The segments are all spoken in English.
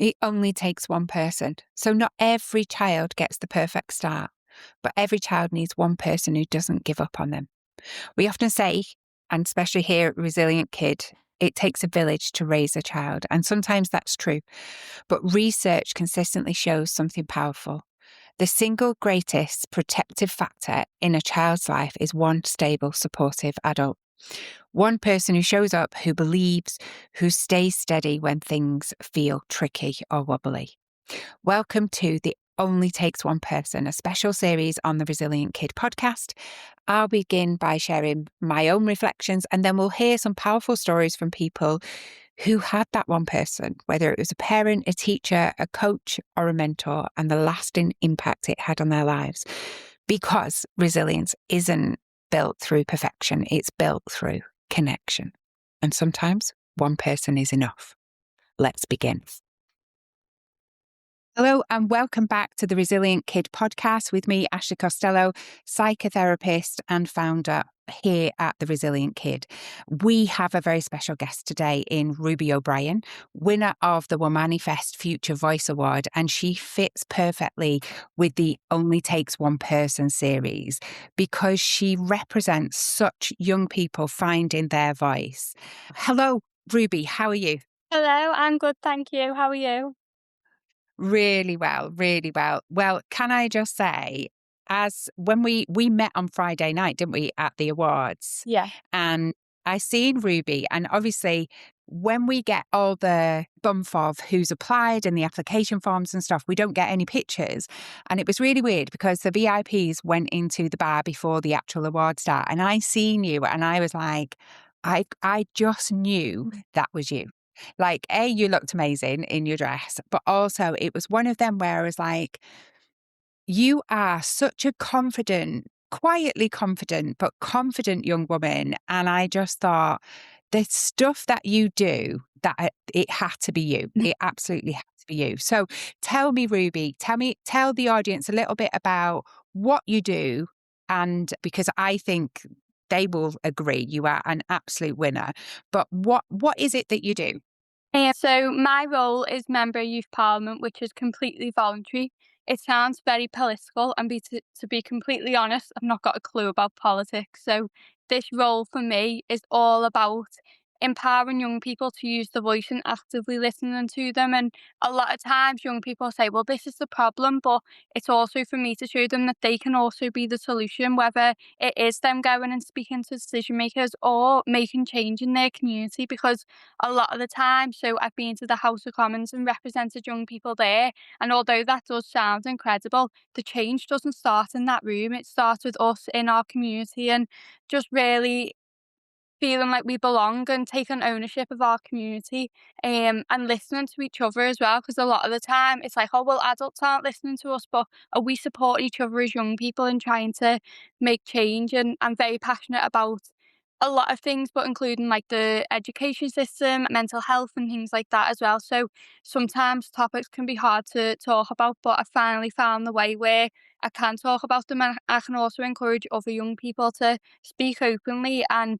It only takes one person. So not every child gets the perfect start, but every child needs one person who doesn't give up on them. We often say, and especially here at Resilient Kid, it takes a village to raise a child. And sometimes that's true. But research consistently shows something powerful. The single greatest protective factor in a child's life is one stable, supportive adult. One person who shows up, who believes, who stays steady when things feel tricky or wobbly. Welcome to The Only Takes One Person, a special series on the Resilient Kid podcast. I'll begin by sharing my own reflections, and then we'll hear some powerful stories from people who had that one person, whether it was a parent, a teacher, a coach, or a mentor, and the lasting impact it had on their lives. Because resilience isn't built through perfection, it's built through connection. And sometimes one person is enough. Let's begin. Hello and welcome back to the Resilient Kid podcast with me, Ashley Costello, psychotherapist and founder here at the Resilient Kid. We have a very special guest today in Ruby OBrien, winner of the Womanifest Future Voice Award, and she fits perfectly with the Only Takes One Person series because she represents such young people finding their voice. Hello, Ruby, how are you? Hello, I'm good, thank you. How are you? Really well, really well. Well, can I just say, as when we met on Friday night, didn't we, at the awards? Yeah. And I seen Ruby, and obviously when we get all the bump of who's applied and the application forms and stuff, we don't get any pictures. And it was really weird because the VIPs went into the bar before the actual award start, and I seen you and I was like, I just knew that was you. Like, A, you looked amazing in your dress, but also it was one of them where I was like, you are such a confident, quietly confident, but confident young woman. And I just thought, the stuff that you do, that it had to be you. It absolutely had to be you. So tell me, Ruby, tell the audience a little bit about what you do. And because I think they will agree you are an absolute winner. But what is it that you do? So my role is Member of Youth Parliament, which is completely voluntary. It sounds very political, and to be completely honest, I've not got a clue about politics. So this role for me is all about empowering young people to use the voice and actively listening to them. And a lot of times young people say, well, this is the problem, but it's also for me to show them that they can also be the solution, whether it is them going and speaking to decision makers or making change in their community. Because a lot of the time, so I've been to the House of Commons and represented young people there, and although that does sound incredible, the change doesn't start in that room. It starts with us in our community, and just really feeling like we belong and taking ownership of our community, and listening to each other as well. Because a lot of the time it's like, oh, well, adults aren't listening to us, but are we supporting each other as young people and trying to make change? And I'm very passionate about a lot of things, but including like the education system, mental health, and things like that as well. So sometimes topics can be hard to talk about, but I finally found the way where I can talk about them, and I can also encourage other young people to speak openly and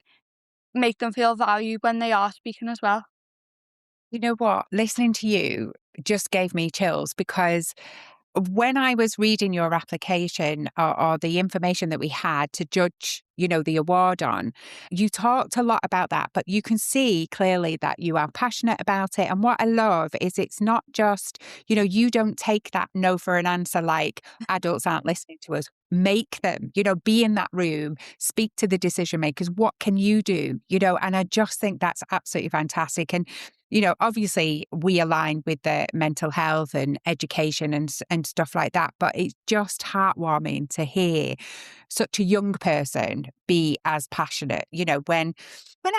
make them feel valued when they are speaking as well. You know what? Listening to you just gave me chills because when I was reading your application or the information that we had to judge, the award on, you talked a lot about that, but you can see clearly that you are passionate about it. And what I love is it's not just, you don't take that no for an answer like adults aren't listening to us. Make them, be in that room, speak to the decision makers. What can you do? And I just think that's absolutely fantastic. And obviously we align with the mental health and education and stuff like that, but it's just heartwarming to hear such a young person be as passionate, when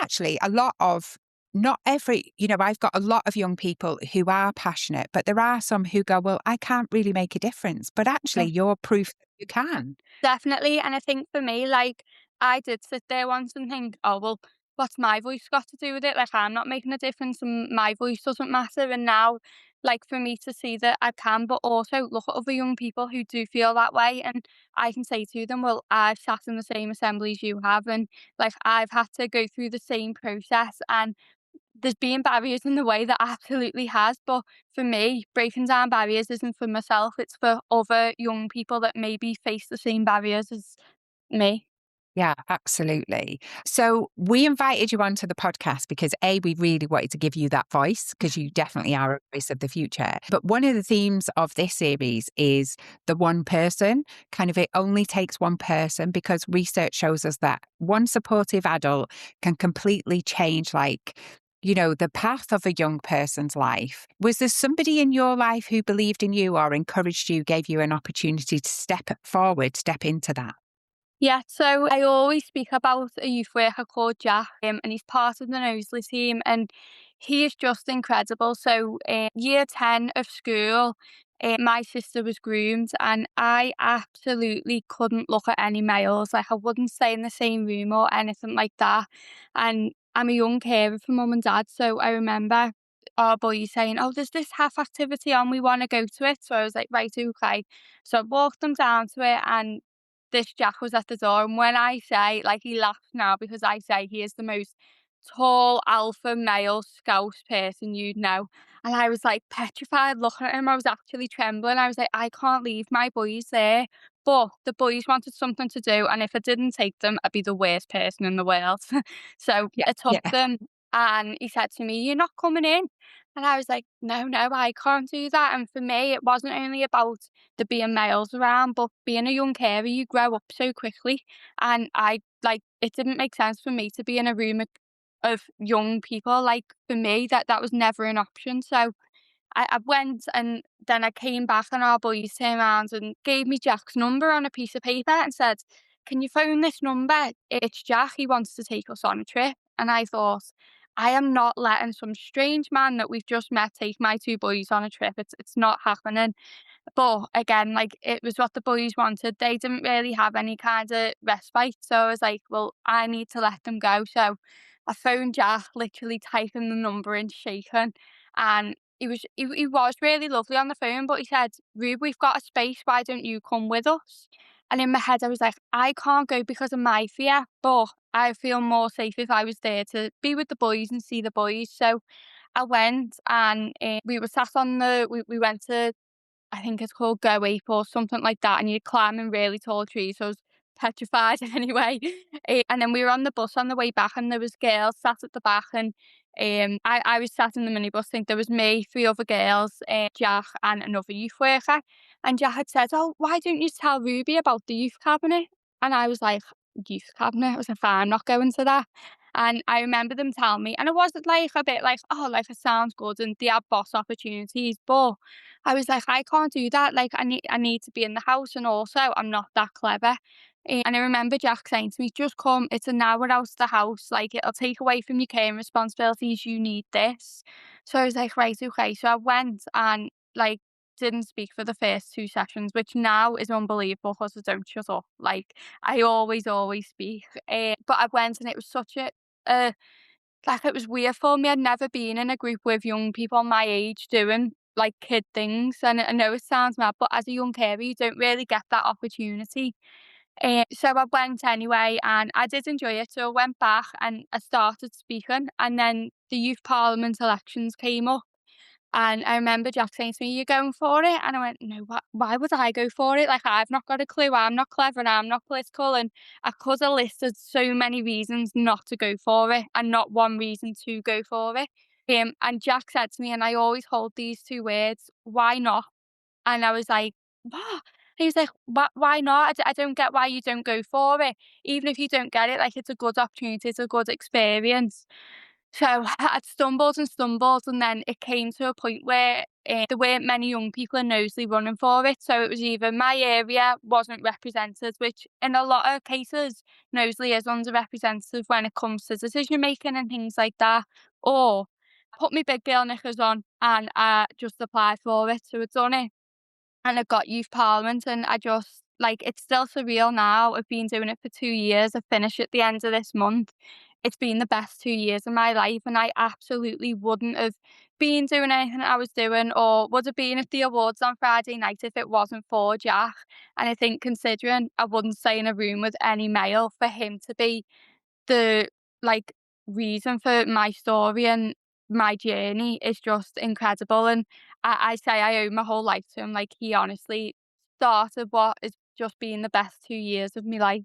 actually a lot of, not every, I've got a lot of young people who are passionate, but there are some who go, well, I can't really make a difference, but actually you're proof that you can. Definitely. And I think for me, like, I did sit there once and think, oh, well, what's my voice got to do with it? Like, I'm not making a difference and my voice doesn't matter. And now, like, for me to see that I can, but also look at other young people who do feel that way. And I can say to them, well, I've sat in the same assemblies you have. And like, I've had to go through the same process. And there's been barriers in the way, that absolutely has, but for me, breaking down barriers isn't for myself, it's for other young people that maybe face the same barriers as me. Yeah, absolutely. So we invited you onto the podcast because we really wanted to give you that voice because you definitely are a voice of the future. But one of the themes of this series is the one person, kind of it only takes one person, because research shows us that one supportive adult can completely change the path of a young person's life. Was there somebody in your life who believed in you or encouraged you, gave you an opportunity to step forward, step into that? Yeah, so I always speak about a youth worker called Jack, and he's part of the Knowsley team, and he is just incredible. So, year 10 of school, my sister was groomed, and I absolutely couldn't look at any males. Like, I wouldn't stay in the same room or anything like that. And I'm a young carer for mum and dad, so I remember our boys saying, "Oh, there's this half activity on, we want to go to it." So I was like, "Right, okay." So I walked them down to it, and this Jack was at the door, and when I say, like, he laughs now because I say he is the most tall alpha male scouse person you'd know, and I was, like, petrified looking at him. I was actually trembling. I was like, "I can't leave my boys there," but the boys wanted something to do, and if I didn't take them, I'd be the worst person in the world. So Yeah. I took Yeah. them, and he said to me, "You're not coming in," and I was like, "No, no, I can't do that." And for me, it wasn't only about there being males around, but being a young carer, you grow up so quickly. And it didn't make sense for me to be in a room of young people. Like, for me, that was never an option. So I went, and then I came back, and our boys turned around and gave me Jack's number on a piece of paper and said, "Can you phone this number? It's Jack. He wants to take us on a trip." And I thought, I am not letting some strange man that we've just met take my two boys on a trip. It's not happening. But again, like, it was what the boys wanted. They didn't really have any kind of respite. So I was like, well, I need to let them go. So I phoned Jack, literally typing the number in, shaking. And he was really lovely on the phone, but he said, "Rube, we've got a space. Why don't you come with us?" And in my head, I was like, I can't go because of my fear, but I feel more safe if I was there to be with the boys and see the boys. So I went, and we were sat on we went to, I think it's called Go Ape or something like that, and you're climbing really tall trees, so I was petrified anyway. And then we were on the bus on the way back, and there was girls sat at the back, and I was sat in the minibus. I think there was me, three other girls, Jack and another youth worker. And Jack had said, "Oh, why don't you tell Ruby about the youth cabinet?" And I was like, "Youth cabinet?" I was like, "I'm not going to that." And I remember them telling me, and it wasn't like a bit like, "Oh, like, it sounds good," and they have boss opportunities, but I was like, "I can't do that, like, I need to be in the house, and also I'm not that clever." And I remember Jack saying to me, "Just come, it's an hour out of the house, like, it'll take away from your caring responsibilities, you need this." So I was like, "Right, okay." So I went, and, like, didn't speak for the first 2 sessions, which now is unbelievable because I don't shut up. Like, I always speak. But I went, and it was such a like, it was weird for me. I'd never been in a group with young people my age doing, like, kid things, and I know it sounds mad, but as a young carer, you don't really get that opportunity. So I went anyway, and I did enjoy it. So I went back, and I started speaking, and then the youth parliament elections came up, and I remember Jack saying to me, "You're going for it?" And I went, "No, why would I go for it? Like, I've not got a clue. I'm not clever, and I'm not political." And I could have listed so many reasons not to go for it, and not one reason to go for it. And Jack said to me, and I always hold these two words, "Why not?" And I was like, "What?" He was like, Why not? I don't get why you don't go for it. Even if you don't get it, like, it's a good opportunity, it's a good experience." So I'd stumbled and stumbled, and then it came to a point where there weren't many young people in Knowsley running for it. So it was either my area wasn't represented, which in a lot of cases, Knowsley is underrepresented when it comes to decision making and things like that, or put my big girl knickers on, and I just applied for it. So I'd done it, and I got youth parliament, and I just, like, it's still surreal now. I've been doing it for 2 years. I finish at the end of this month. It's been the best 2 years of my life, and I absolutely wouldn't have been doing anything I was doing, or would have been at the awards on Friday night, if it wasn't for Jack. And I think, considering I wouldn't stay in a room with any male, for him to be the, like, reason for my story, and my journey is just incredible, and I say I owe my whole life to him. Like, he honestly started what has just been the best 2 years of my life.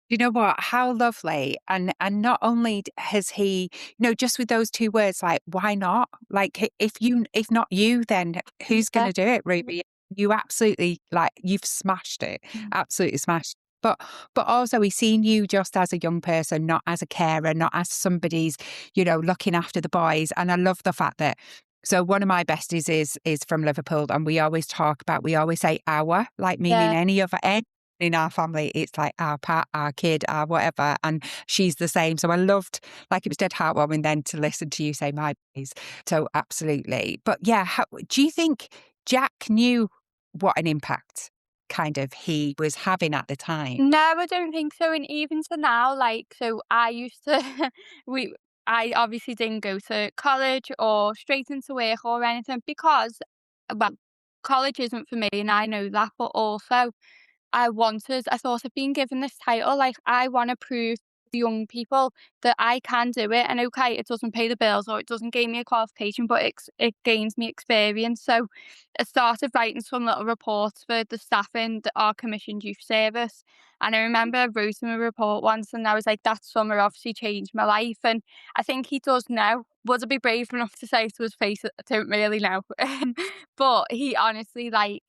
You know what? How lovely. And not only has he, just with those 2 words, like, why not? Like, if not you, then who's Yeah. gonna do it, Ruby? You absolutely, like, you've smashed it. Mm. Absolutely smashed. But also he's seen you just as a young person, not as a carer, not as somebody's, looking after the boys. And I love the fact that one of my besties is from Liverpool, and we always say "our," like meaning Yeah. any of in our family, it's like our Pat, our kid, our whatever, and she's the same. So I loved, like, it was dead heartwarming then to listen to you say my boys. So absolutely. But yeah, do you think Jack knew what an impact kind of he was having at the time? No, I don't think so, and even to now, like, so I used to we I obviously didn't go to college or straight into work or anything because, well, college isn't for me, and I know that, but also I thought I've been given this title, like, I wanna prove to young people that I can do it, and okay, it doesn't pay the bills or it doesn't gain me a qualification, but it gains me experience. So I started writing some little reports for the staff in our commissioned youth service, and I remember I wrote him a report once, and I was like, "That summer obviously changed my life," and I think he does now. Would I be brave enough to say to his face? I don't really know. But he honestly, like,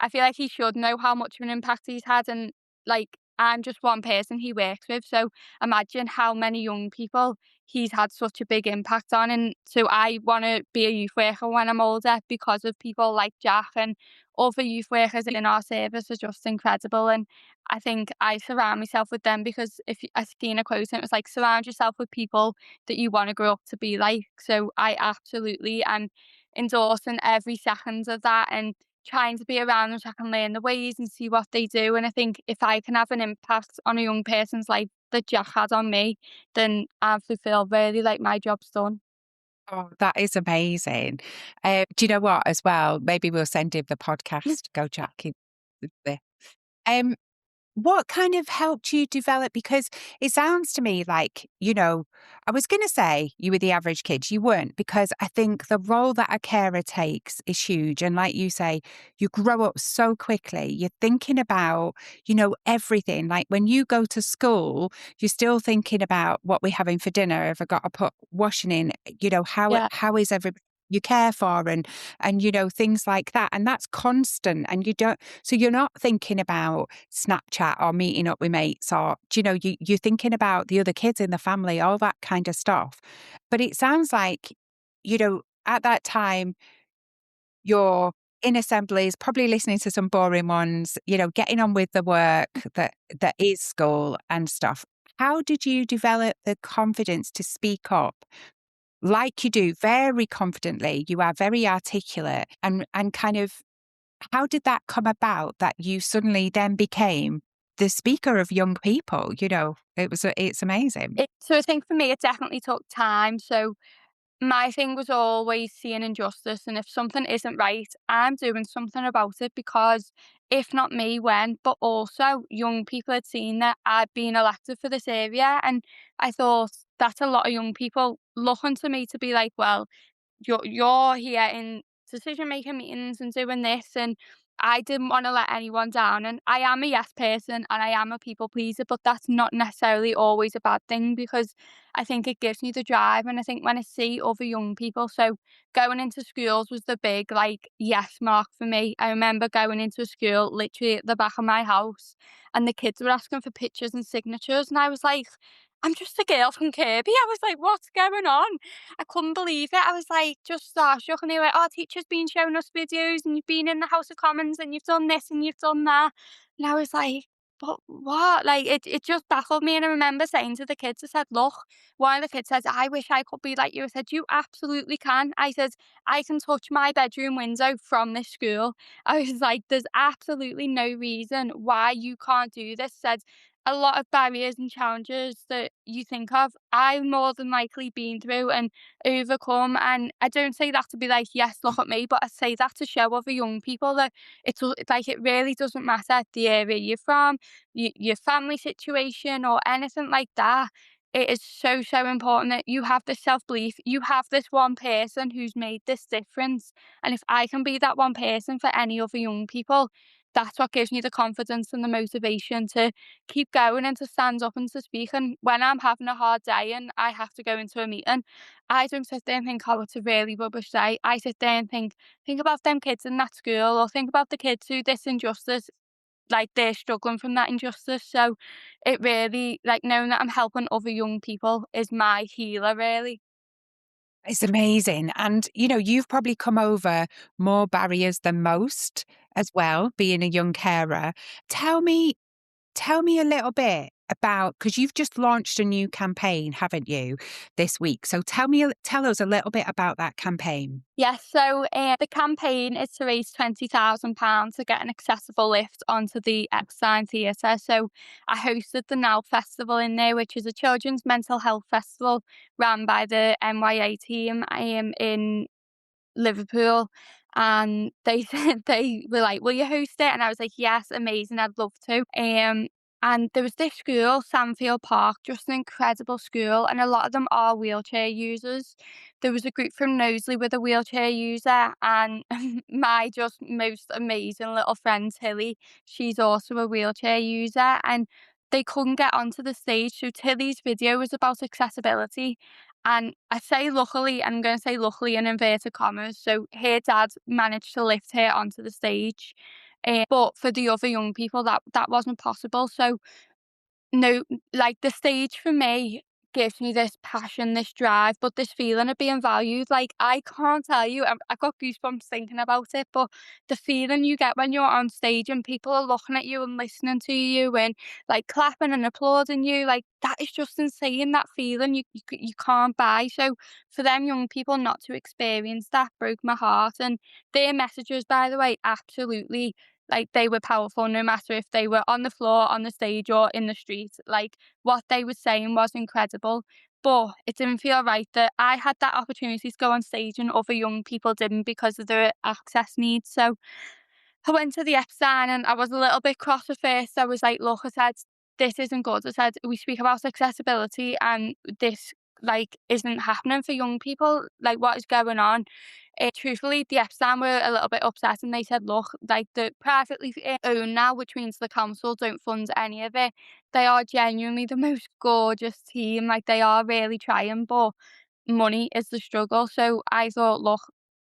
I feel like he should know how much of an impact he's had, and, like, I'm just one person he works with, so imagine how many young people he's had such a big impact on, and so I wanna be a youth worker when I'm older because of people like Jack, and other youth workers in our service are just incredible, and I think I surround myself with them because if I seen a quote and it was like, "Surround yourself with people that you wanna grow up to be like," so I absolutely am endorsing every second of that, and trying to be around them so I can learn the ways and see what they do. And I think if I can have an impact on a young person's life that Jack had on me, then I feel really like my job's done. Oh, that is amazing. Do you know what, as well? Maybe we'll send him the podcast, Go Jack. Um, What kind of helped you develop? Because it sounds to me like, I was going to say you were the average kid. You weren't, because I think the role that a carer takes is huge. And like you say, you grow up so quickly. You're thinking about, everything. Like when you go to school, you're still thinking about what we're having for dinner. Have I got to put washing in? Yeah. How is everybody you care for, and things like that. And that's constant. And so you're not thinking about Snapchat or meeting up with mates, or, you're thinking about the other kids in the family, all that kind of stuff. But it sounds like, at that time, you're in assemblies, probably listening to some boring ones, getting on with the work that is school and stuff. How did you develop the confidence to speak up? Like you do, very confidently, you are very articulate, and kind of, how did that come about that you suddenly then became the speaker of young people? It's amazing. So I think for me, it definitely took time. So my thing was always seeing injustice, and if something isn't right, I'm doing something about it because if not me, when? But also, young people had seen that I'd been elected for this area, and I thought that's a lot of young people looking to me to be like, well, you're here in decision making meetings and doing this, and I didn't want to let anyone down, and I am a yes person and I am a people pleaser, but that's not necessarily always a bad thing because I think it gives me the drive. And I think when I see other young people, so going into schools was the big like yes mark for me. I remember going into a school literally at the back of my house, and the kids were asking for pictures and signatures, and I was like, I'm just a girl from Kirby. I was like, what's going on? I couldn't believe it. I was like, just starstruck. And they were like, oh, teacher's been showing us videos and you've been in the House of Commons and you've done this and you've done that. And I was like, but what? Like, it just baffled me. And I remember saying to the kids, I said, look, one of the kids says, I wish I could be like you. I said, you absolutely can. I said, I can touch my bedroom window from this school. I was like, there's absolutely no reason why you can't do this. Said, a lot of barriers and challenges that you think of, I've more than likely been through and overcome. And I don't say that to be like, yes, look at me, but I say that to show other young people that like it really doesn't matter the area you're from, your family situation, or anything like that. it is so, so important that you have this self-belief. You have this one person who's made this difference, and if I can be that one person for any other young people, that's what gives me the confidence and the motivation to keep going and to stand up and to speak. And when I'm having a hard day and I have to go into a meeting, I don't sit there and think, "Oh, it's a really rubbish day." I sit there and think about them kids in that school, or think about the kids who this injustice, like, they're struggling from that injustice. So it really, like, knowing that I'm helping other young people is my healer, really. It's amazing. And, you've probably come over more barriers than most as well, being a young carer. Tell me Tell me a little bit about, because you've just launched a new campaign, haven't you, this week? So tell us a little bit about that campaign. Yes, so the campaign is to raise £20,000 to get an accessible lift onto the Epstein Theatre. So I hosted the Now Festival in there, which is a children's mental health festival run by the NYA team. I am in Liverpool, and they said, they were like, "Will you host it?" And I was like, "Yes, amazing, I'd love to." And there was this school, Sandfield Park, just an incredible school, and a lot of them are wheelchair users. There was a group from Knowsley with a wheelchair user, and my just most amazing little friend Tilly, she's also a wheelchair user, and they couldn't get onto the stage. So Tilly's video was about accessibility, and I say luckily, I'm going to say luckily in inverted commas. So her dad managed to lift her onto the stage. But for the other young people, that wasn't possible. So no, like, the stage for me gives me this passion, this drive, but this feeling of being valued. Like, I can't tell you, I've got goosebumps thinking about it, but the feeling you get when you're on stage and people are looking at you and listening to you and, like, clapping and applauding you, like, that is just insane. That feeling you can't buy. So for them young people not to experience that broke my heart. And their messages, by the way, absolutely, like, they were powerful no matter if they were on the floor, on the stage, or in the street. Like, what they were saying was incredible. But it didn't feel right that I had that opportunity to go on stage and other young people didn't because of their access needs. So I went to the Epstein and I was a little bit cross at first. I was like, "Look," I said, "this isn't good." I said, "We speak about accessibility and this, like, isn't happening for young people. Like, what is going on?" Truthfully, the Epstein were a little bit upset and they said, "Look, like, they're privately owned now, which means the council don't fund any of it. They are genuinely the most gorgeous team. Like, they are really trying, but money is the struggle." So I thought, look,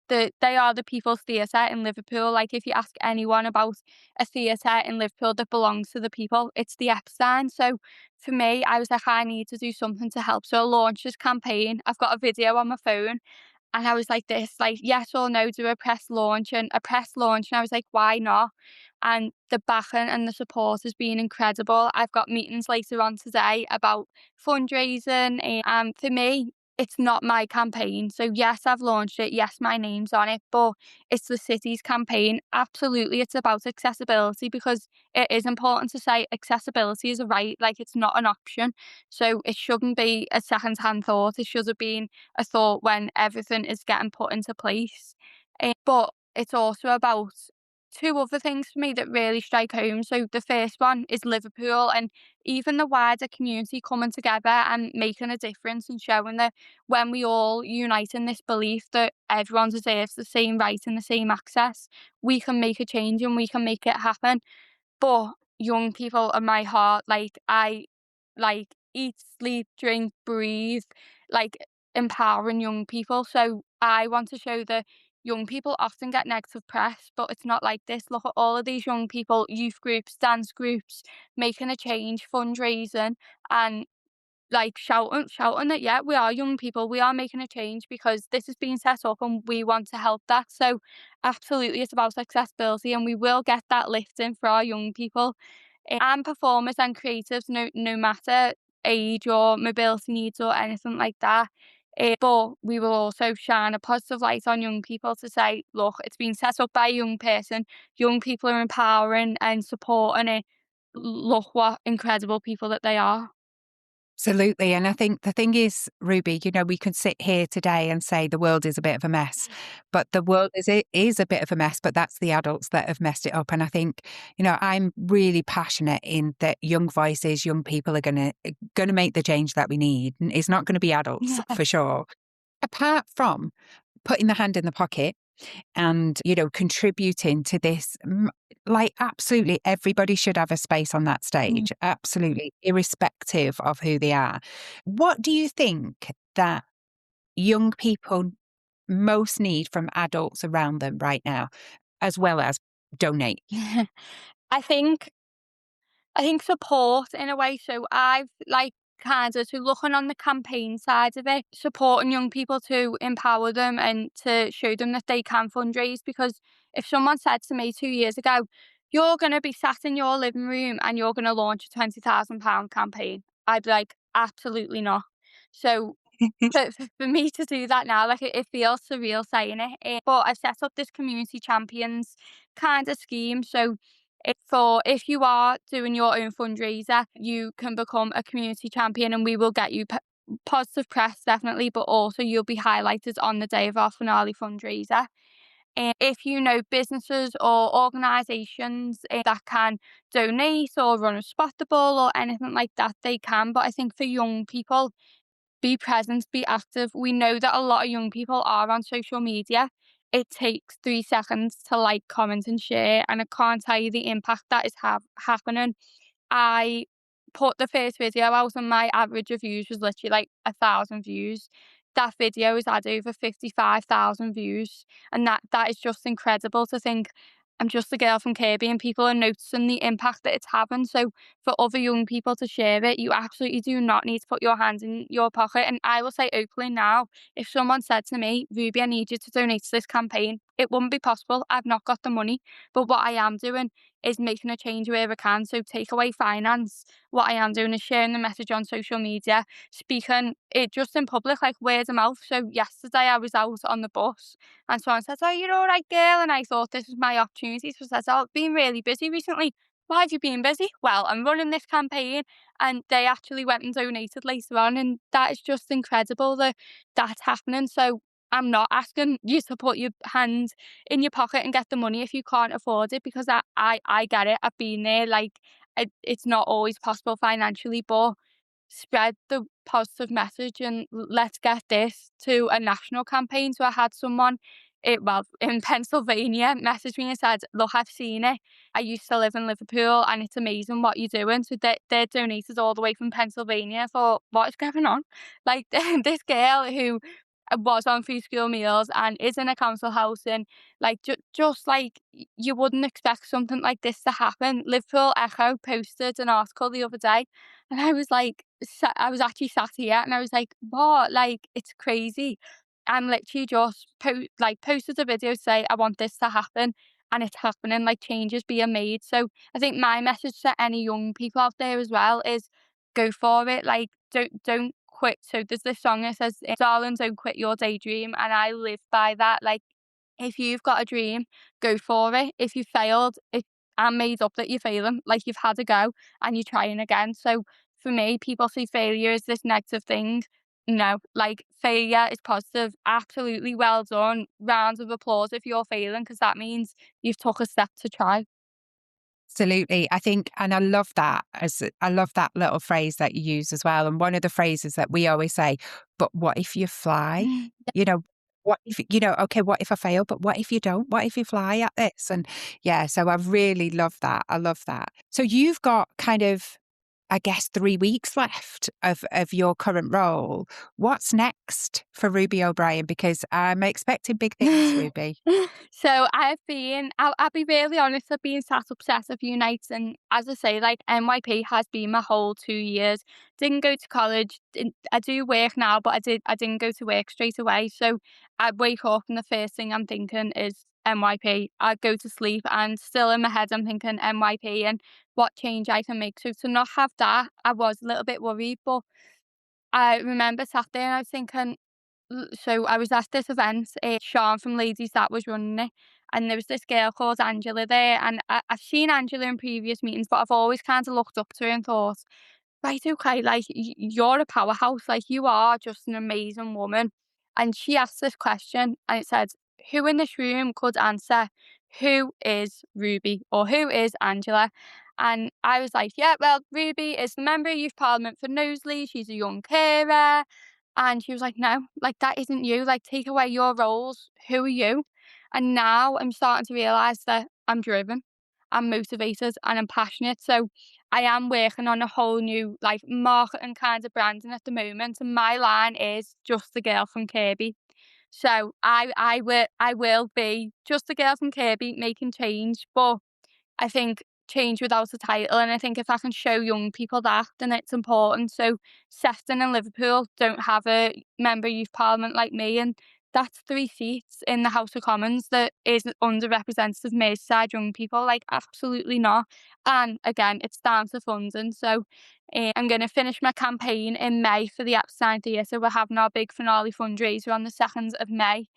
they are the People's Theatre in Liverpool. Like, if you ask anyone about a theatre in Liverpool that belongs to the people, it's the Epstein. So for me, I was like, I need to do something to help. So I launched this campaign. I've got a video on my phone. And I was like this, like, yes or no, do a press launch, and a press launch. And I was like, why not? And the backing and the support has been incredible. I've got meetings later on today about fundraising. And for me, it's not my campaign. So yes, I've launched it. Yes, my name's on it, but it's the city's campaign. Absolutely, it's about accessibility, because it is important to say accessibility is a right, like, it's not an option. So it shouldn't be a second-hand thought. It should have been a thought when everything is getting put into place. But it's also about two other things for me that really strike home. So the first one is Liverpool and even the wider community coming together and making a difference and showing that when we all unite in this belief that everyone deserves the same right and the same access, we can make a change and we can make it happen. But young people are my heart. Like, I, like, eat, sleep, drink, breathe, like, empowering young people. So I want to show that young people often get negative press, but it's not like this. Look at all of these young people, youth groups, dance groups, making a change, fundraising, and, like, shouting that, yeah, we are young people, we are making a change because this is being set up and we want to help that. So absolutely, it's about accessibility, and we will get that lifting for our young people. And performers and creatives, no matter age or mobility needs or anything like that. But we will also shine a positive light on young people to say, look, it's been set up by a young person. Young people are empowering and supporting it. Look what incredible people that they are. Absolutely. And I think the thing is, Ruby, we could sit here today and say the world is a bit of a mess, but the world is a bit of a mess, but that's the adults that have messed it up. And I think, I'm really passionate in that young voices, young people are gonna make the change that we need. And it's not gonna be adults Yeah. for sure. Apart from putting the hand in the pocket and, contributing to this. Like, absolutely, everybody should have a space on that Mm. stage, absolutely, irrespective of who they are. What do you think that young people most need from adults around them right now, as well as donate? I think support in a way. So I've like kind of to looking on the campaign side of it, supporting young people to empower them and to show them that they can fundraise. Because if someone said to me 2 years ago, "You're going to be sat in your living room and you're going to launch a £20,000 campaign," I'd be like, "Absolutely not." So for me to do that now, like it feels surreal saying it. But I've set up this community champions kind of scheme. So if you are doing your own fundraiser, you can become a community champion, and we will get you positive press definitely, but also you'll be highlighted on the day of our finale fundraiser. And if you know businesses or organisations that can donate or run a spottable or anything like that, they can. But I think for young people, be present, be active. We know that a lot of young people are on social media. It takes 3 seconds to like, comment, and share, and I can't tell you the impact that is happening. I put the first video out, and my average of views was literally like 1,000 views. That video has had over 55,000 views, and that is just incredible to think. I'm just a girl from Kirby, and people are noticing the impact that it's having. So for other young people to share it, you absolutely do not need to put your hands in your pocket. And I will say openly now, if someone said to me, "Ruby, I need you to donate to this campaign," it wouldn't be possible. I've not got the money. But what I am doing is making a change where I can. So take away finance. What I am doing is sharing the message on social media, speaking it just in public, like word of mouth. So yesterday I was out on the bus and someone said, "Oh, you're all right, girl." And I thought this was my opportunity. So I said, "Oh, I've been really busy recently." "Why have you been busy?" "Well, I'm running this campaign." And they actually went and donated later on. And that is just incredible that that's happening. So I'm not asking you to put your hand in your pocket and get the money if you can't afford it, because I get it. I've been there. Like, it's not always possible financially, but spread the positive message and let's get this to a national campaign. So I had someone in Pennsylvania message me and said, "Look, I've seen it. I used to live in Liverpool and it's amazing what you're doing." So they're donated all the way from Pennsylvania. I thought, what is going on? Like this girl who was on free school meals and is in a council house, and like just like you wouldn't expect something like this to happen. Liverpool Echo posted an article the other day, and I was like, I was actually sat here and I was like, what? Like, it's crazy. I'm literally just posted a video to say I want this to happen, and it's happening. Like, change is being made. So I think my message to any young people out there as well is go for it. Like, don't quit. So there's this song that says, "Darling, don't quit your daydream," and I live by that. Like, if you've got a dream, go for it. If you failed, I'm made up that you're failing. Like, you've had a go and you're trying again. So for me, people see failure as this negative thing. No, like, failure is positive. Absolutely, well done. Rounds of applause if you're failing, because that means you've took a step to try. Absolutely. I think, and I love that little phrase that you use as well. And one of the phrases that we always say, but what if you fly? You know, what if, okay, what if I fail? But what if you don't? What if you fly at this? And yeah, so I really love that. I love that. So you've got kind of, I guess, 3 weeks left of your current role. What's next for Ruby O'Brien? Because I'm expecting big things, Ruby. So I'll be really honest, I've been sat upset a few nights. And as I say, like, NYP has been my whole 2 years. Didn't go to college. I do work now, but I didn't go to work straight away. So I wake up and the first thing I'm thinking is NYP. I go to sleep and still in my head I'm thinking NYP and what change I can make. So to not have that, I was a little bit worried. But I remember sat there and I was thinking, so I was at this event, Sean from Ladies That was running it, and there was this girl called Angela there, and I've seen Angela in previous meetings, but I've always kind of looked up to her and thought, right, okay, like you're a powerhouse, like you are just an amazing woman. And she asked this question and it said, who in this room could answer, who is Ruby or who is Angela? And I was like, yeah, well, Ruby is the Member of Youth Parliament for Knowsley. She's a young carer. And she was like, no, like that isn't you. Like, take away your roles. Who are you? And now I'm starting to realise that I'm driven, I'm motivated, and I'm passionate. So I am working on a whole new like marketing kind of branding at the moment. And my line is just the girl from Kirby. So I will be just a girl from Kirby making change, but I think change without a title. And I think if I can show young people that, then it's important. So Sefton and Liverpool don't have a member of youth parliament like me, and that's 3 seats in the House of Commons that isn't underrepresented of Merseyside young people. Like absolutely not. And again, it's down to funding. So I'm going to finish my campaign in May for the Epstein Theatre. We're having our big finale fundraiser on the 2nd of May,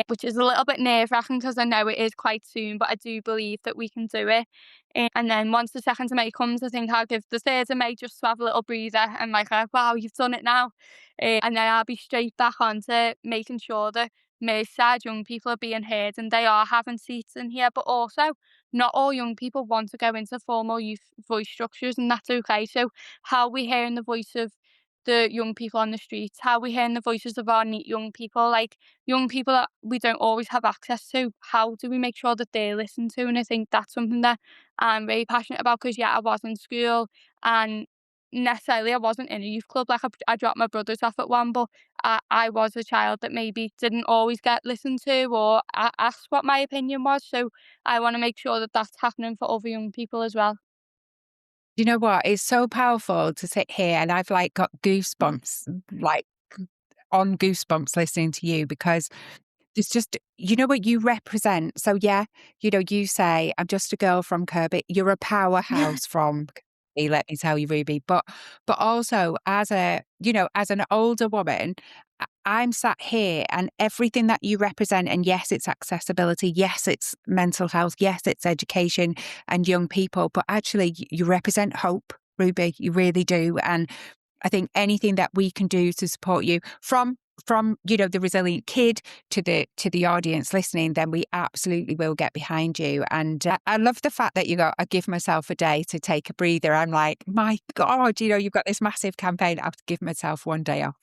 which is a little bit nerve-wracking because I know it is quite soon, but I do believe that we can do it. And then once the 2nd of May comes, I think I'll give the 3rd of May just to have a little breather and like, wow, you've done it now. And then I'll be straight back onto making sure that Merseyside young people are being heard and they are having seats in here, but also not all young people want to go into formal youth voice structures, and that's okay. So how are we hearing the voice of the young people on the streets? How are we hearing the voices of our neat young people? Like young people that we don't always have access to, how do we make sure that they're listened to? And I think that's something that I'm very passionate about because, yeah, I was in school and necessarily I wasn't in a youth club. Like I dropped my brothers off at one, but I was a child that maybe didn't always get listened to or asked what my opinion was. So I want to make sure that that's happening for other young people as well. You know what? It's so powerful to sit here and I've like got goosebumps, like on goosebumps listening to you because it's just, you know what you represent. So yeah, you say, I'm just a girl from Kirby. You're a powerhouse from Kirby, let me tell you, Ruby. But also as as an older woman, I'm sat here and everything that you represent, and yes, it's accessibility, yes, it's mental health, yes, it's education and young people, but actually you represent hope, Ruby. You really do. And I think anything that we can do to support you from the resilient kid to the audience listening, then we absolutely will get behind you. And I love the fact that you got, I give myself a day to take a breather. I'm like, my God, you've got this massive campaign. I have to give myself one day off.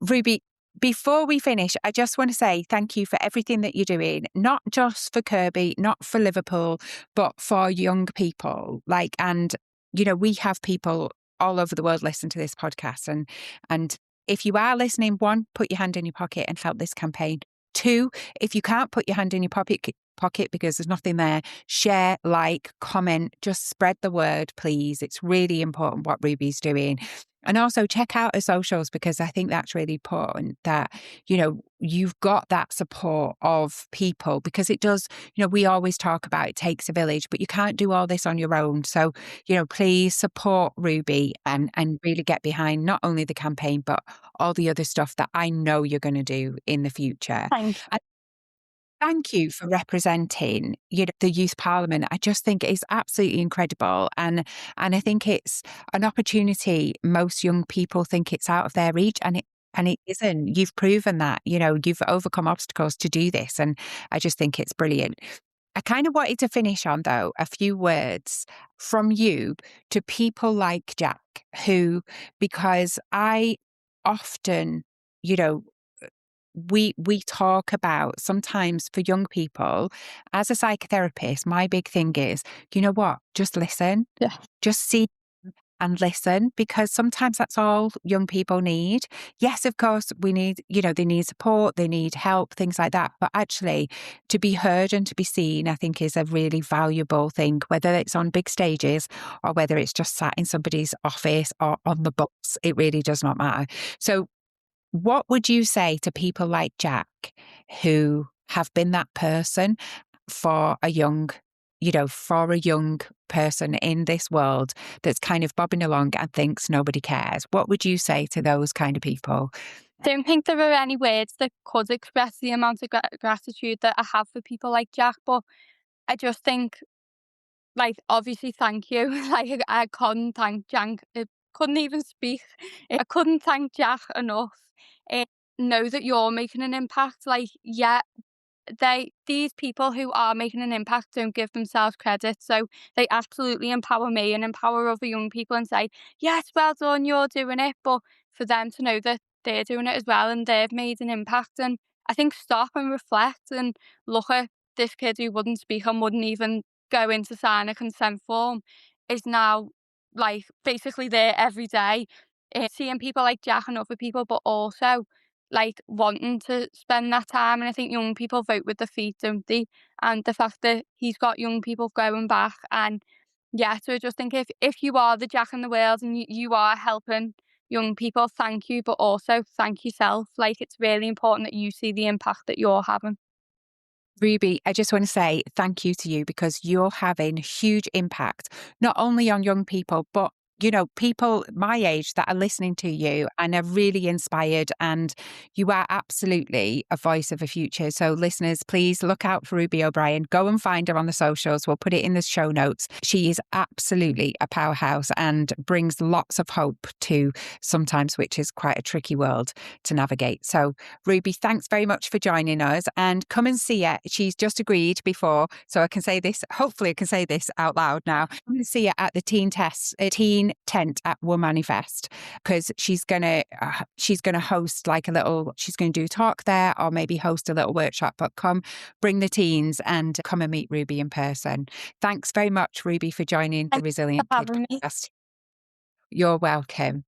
Ruby, before we finish, I just want to say thank you for everything that you're doing, not just for Kirby, not for Liverpool, but for young people. We have people all over the world listen to this podcast. And if you are listening, one, put your hand in your pocket and help this campaign. Two, if you can't put your hand in your pocket because there's nothing there, share, like, comment, just spread the word, please. It's really important what Ruby's doing. And also check out her socials because I think that's really important that, you've got that support of people because it does, we always talk about it takes a village, but you can't do all this on your own. So, please support Ruby and really get behind not only the campaign, but all the other stuff that I know you're going to do in the future. Thank And thank you for representing, the youth parliament. I just think it's absolutely incredible. And I think it's an opportunity most young people think it's out of their reach and it isn't. You've proven that, you've overcome obstacles to do this. And I just think it's brilliant. I kind of wanted to finish on, though, a few words from you to people like Jack, because I often, we talk about sometimes for young people as a psychotherapist, my big thing is, you know what, just listen, Yeah. just see and listen, because sometimes that's all young people need. Yes, of course, we need, they need support, they need help, things like that. But actually, to be heard and to be seen, I think is a really valuable thing, whether it's on big stages or whether it's just sat in somebody's office or on the bus, it really does not matter. So what would you say to people like Jack who have been that person for a young person in this world that's kind of bobbing along and thinks nobody cares? What would you say to those kind of people? Don't think there are any words that could express the amount of gratitude that I have for people like Jack, but I just think, like, obviously, thank you. Like, I can't thank couldn't even speak. I couldn't thank Jack enough. Eh, know that you're making an impact. Like, yeah, these people who are making an impact don't give themselves credit. So they absolutely empower me and empower other young people and say, yes, well done, you're doing it. But for them to know that they're doing it as well and they've made an impact. And I think stop and reflect and look at this kid who wouldn't speak and wouldn't even go in to sign a consent form is now like basically there every day. Seeing people like Jack and other people, but also like wanting to spend that time. And I think young people vote with their feet, don't they? And the fact that he's got young people going back, and yeah, so I just think if you are the Jack in the world and you are helping young people, thank you, but also thank yourself. Like, it's really important that you see the impact that you're having. Ruby, I just want to say thank you to you because you're having huge impact, not only on young people, but people my age that are listening to you and are really inspired, and you are absolutely a voice of the future. So listeners, please look out for Ruby O'Brien. Go and find her on the socials. We'll put it in the show notes. She is absolutely a powerhouse and brings lots of hope to sometimes, which is quite a tricky world to navigate. So Ruby, thanks very much for joining us, and come and see her. She's just agreed before, so I can say this, hopefully I can say this out loud now. Come and see her at the teen tent at Womanifest, because she's gonna host like she's gonna do a talk there, or maybe host a little workshop. But bring the teens and come and meet Ruby in person. Thanks very much, Ruby, for joining the Thanks Resilient for Kid having me. podcast. You're welcome.